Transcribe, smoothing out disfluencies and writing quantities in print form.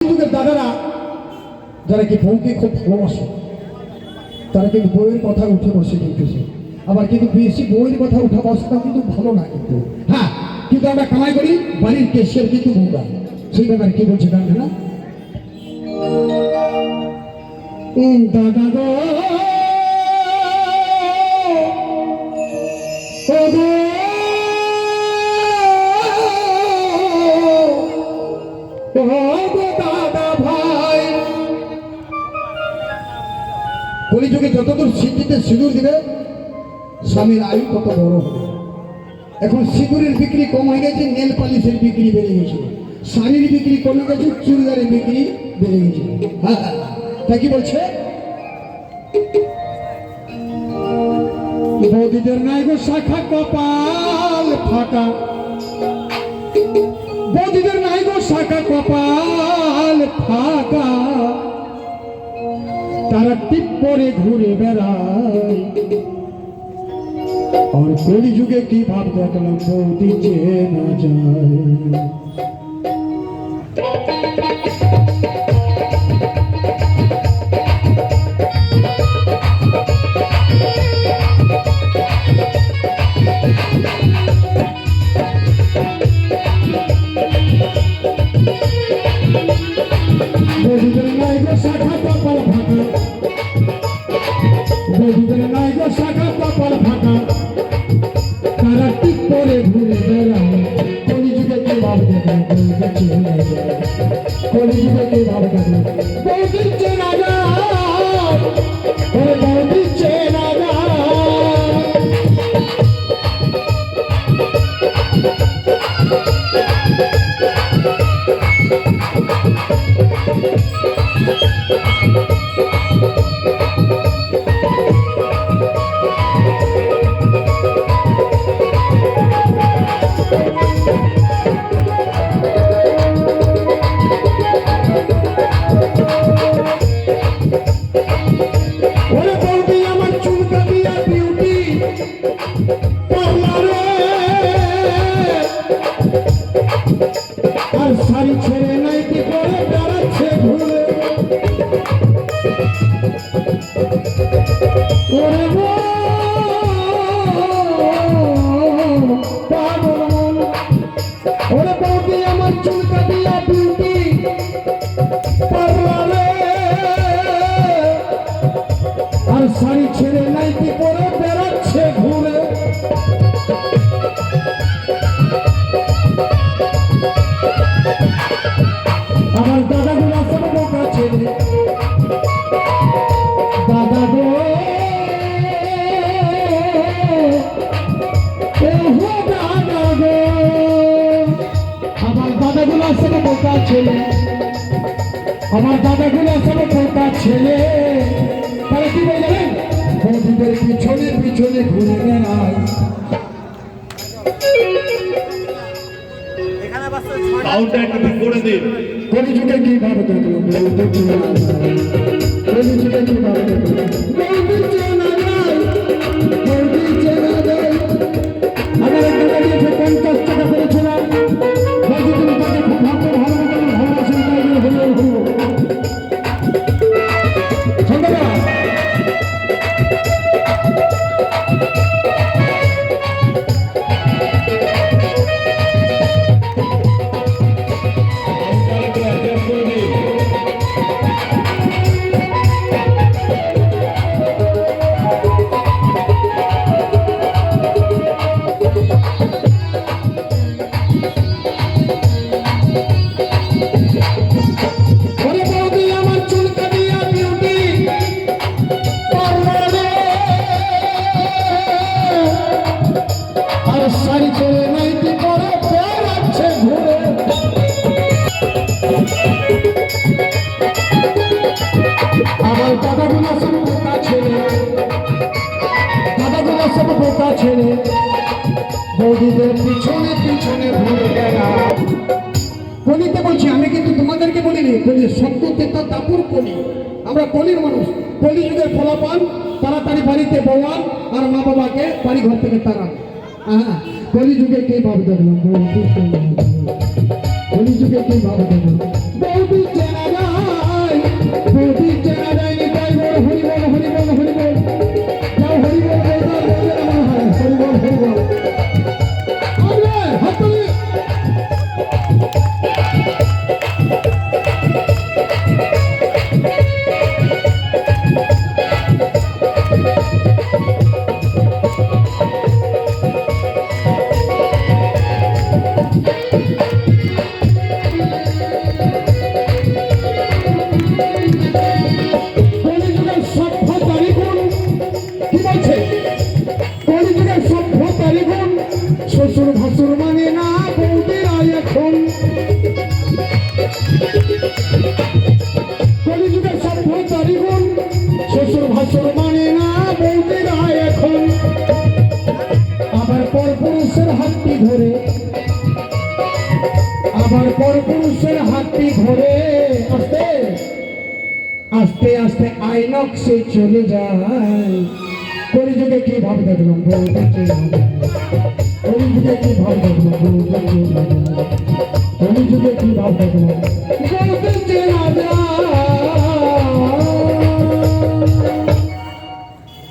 যুগের দাদারা যারা কি বউকে খুব ভালোবাসে তারা কিন্তু বউয়ের কথা উঠে বসে দেখতেছে, আবার কিন্তু বেশি বউয়ের কথা উঠা বসাটা কিন্তু ভালো না। কিন্তু হ্যাঁ, কিন্তু আমরা কামাই করি, বাড়ির কেশের কিন্তু বউরা সেই ব্যাপারে কি বলছে গান না দাদা গো দাদা ভাই, কলিযুগে যতদূর সিদ্ধিতে সিঁদুর দিবে স্বামীর আয়ু তত বড় হবে। এখন সিঁদুরের বিক্রি কম হয়ে গেছে, নেল পালিশের বিক্রি বেড়ে গেছে, শাড়ির বিক্রি কমে গেছে, চুড়িদারের বিক্রি বেড়ে গেছে। হ্যাঁ, তা কি বলছে? বৌদিদের নাই গো শাখা কপাল ফাঁকা, বৌদিদের নাই গো শাখা কপাল ফাঁকা, তারা টিপ করে ঘুরে বেড়ায়। আর কলিযুগে কি ভাব দেখলাম বৌদি চেনা যায়। বৌদিদের নাই গো শাখা কপাল ফাঁকা, বৌদিদের নাই গো শাখা কপাল ফাঁকা, তারা টিপ করে ঘুরে বেড়ায়। কলিযুগে কে ভাব দেখলাম বৌদি চেনা যায়, কলিযুগে কে ভাব দেখলাম বৌদি চেনা যায়, বৌদি চেনা যায়। আর শাড়ি ছেড়ে নাই কি করে বেড়াচ্ছে ঘুরে, ওরে পাগল মন, ওরে বৌদি আমার চুল কাটিয়া বিউটি পার্লারে, আর শাড়ি ছেড়ে নাই কি করে বেড়াচ্ছে ঘুরে। আমার দাদা গুলা সব বোকা ছেলে, দাদা গো দাদা গো, আমার দাদা গুলা সব বোকা ছেলে, আমার দাদা গুলা সব বোকা ছেলে। তারা কি বললেন? বৌদিদের পিছনে পিছনে ঘুরে বেড়ায়। কলিযুগে কি ভাবে দেখলাম বৌদি চেনা যায়, কলিযুগে কি ভাবে দেখলাম বৌদি চেনা যায়, বৌদি চেনা যায়। আমার একটা গাড়ি 50 টাকা করেছিলাম, বৌদি তুমি তাকে খুব ভালোবাসেন, তাই হলো সন্ধ্যাবেলা আমার দাদাগুলো সব বোকা ছেলে, দাদাগুলো সব বোকা ছেলে, বৌদিদের পিছনে পিছনে ঘুরে বেড়ায়। কলিতে বলছি, আমি কিন্তু তোমাদেরকে বলিনি, কলি সত্যতে তো দাপুর কলি, আমরা কলির মানুষ। কলিযুগের ফলাফল তাড়াতাড়ি বাড়িতে বউয়ান আর মা বাবাকে বাড়ি ঘর থেকে তাড়ান। হ্যাঁ, কলিযুগে কে ভাব দেখলাম বৌদি, কলিযুগে কে ভাব দেখলাম বৌদি। কলিযুগের সভ্যতারই গুণ, শ্বশুর ভাসুর মানে না বউদেরা এখন। আবার পরপুরুষের হাতটি ধরে, আবার পরপুরুষের হাতটি ধরে আস্তে আস্তে আস্তে আইনক সে চলে যায়। কলিযুগে কি ভাব দেখলাম বউকে চলে যায়। কলিযুগে কি ভাব দেখলাম বউকে চলে যায়। কলিযুগে কি ভাব দেখলাম